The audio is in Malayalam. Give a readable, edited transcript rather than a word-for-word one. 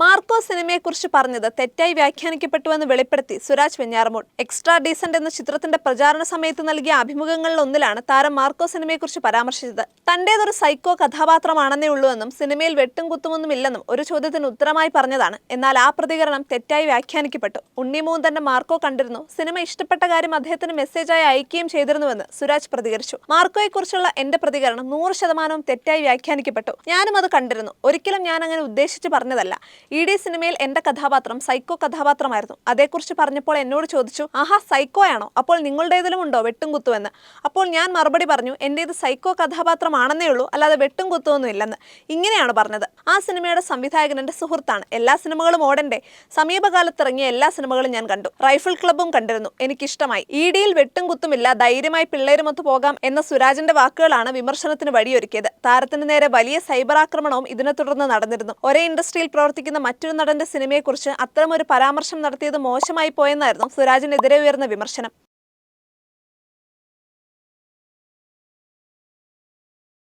മാർക്കോ സിനിമയെക്കുറിച്ച് പറഞ്ഞത് തെറ്റായി വ്യാഖ്യാനിക്കപ്പെട്ടുവെന്ന് വെളിപ്പെടുത്തി സുരാജ് വെഞ്ഞാറമൂട്. എക്സ്ട്രാ ഡീസന്റ് എന്ന ചിത്രത്തിന്റെ പ്രചാരണ സമയത്ത് നൽകിയ അഭിമുഖങ്ങളിൽ ഒന്നിലാണ് താരം മാർക്കോ സിനിമയെക്കുറിച്ച് പരാമർശിച്ചത്. തന്റേതൊരു സൈക്കോ കഥാപാത്രമാണെന്നേ ഉള്ളൂവെന്നും സിനിമയിൽ വെട്ടും കുത്തുമൊന്നുമില്ലെന്നും ഒരു ചോദ്യത്തിന് ഉത്തരമായി പറഞ്ഞതാണ്. എന്നാൽ ആ പ്രതികരണം തെറ്റായി വ്യാഖ്യാനിക്കപ്പെട്ടു. ഉണ്ണിമൂൻ തന്നെ മാർക്കോ കണ്ടിരുന്നു, സിനിമ ഇഷ്ടപ്പെട്ട കാര്യം അദ്ദേഹത്തിന് മെസ്സേജായി അയക്കുകയും ചെയ്തിരുന്നുവെന്ന് സുരാജ് പ്രതികരിച്ചു. മാർക്കോയെക്കുറിച്ചുള്ള എന്റെ പ്രതികരണം 100% തെറ്റായി വ്യാഖ്യാനിക്കപ്പെട്ടു. ഞാനും അത് കണ്ടിരുന്നു. ഒരിക്കലും ഞാൻ അങ്ങനെ ഉദ്ദേശിച്ച് പറഞ്ഞതല്ല. ED സിനിമയിൽ എന്റെ കഥാപാത്രം സൈക്കോ കഥാപാത്രമായിരുന്നു. അതേക്കുറിച്ച് പറഞ്ഞപ്പോൾ എന്നോട് ചോദിച്ചു, ആഹാ സൈക്കോയാണോ, അപ്പോൾ നിങ്ങളുടേതിലും ഉണ്ടോ വെട്ടും കുത്തുമെന്ന്. അപ്പോൾ ഞാൻ മറുപടി പറഞ്ഞു, എന്റേത് സൈക്കോ കഥാപാത്രമാണെന്നേ ഉള്ളൂ, അല്ലാതെ വെട്ടും കുത്തുമൊന്നും ഇല്ലെന്ന്. ഇങ്ങനെയാണ് പറഞ്ഞത്. ആ സിനിമയുടെ സംവിധായകൻ എന്റെ സുഹൃത്താണ്. എല്ലാ സിനിമകളും ഓടണ്ടേ. സമീപകാലത്തിറങ്ങിയ എല്ലാ സിനിമകളും ഞാൻ കണ്ടു. റൈഫിൾ ക്ലബ്ബും കണ്ടിരുന്നു, എനിക്കിഷ്ടമായി. EDയിൽ വെട്ടും കുത്തുമില്ല, ധൈര്യമായി പിള്ളേരുമൊത്ത് പോകാം എന്ന സുരാജിന്റെ വാക്കുകളാണ് വിമർശനത്തിന് വഴിയൊരുക്കിയത്. താരത്തിന് നേരെ വലിയ സൈബർ ആക്രമണവും ഇതിനെ തുടർന്ന് നടന്നിരുന്നു. ഒരേ ഇൻഡസ്ട്രിയിൽ പ്രവർത്തിക്കുന്ന മറ്റൊരു നടന്റെ സിനിമയെക്കുറിച്ച് അത്തരമൊരു പരാമർശം നടത്തിയത് മോശമായി പോയെന്നായിരുന്നു സുരാജിനെതിരെ ഉയർന്ന വിമർശനം.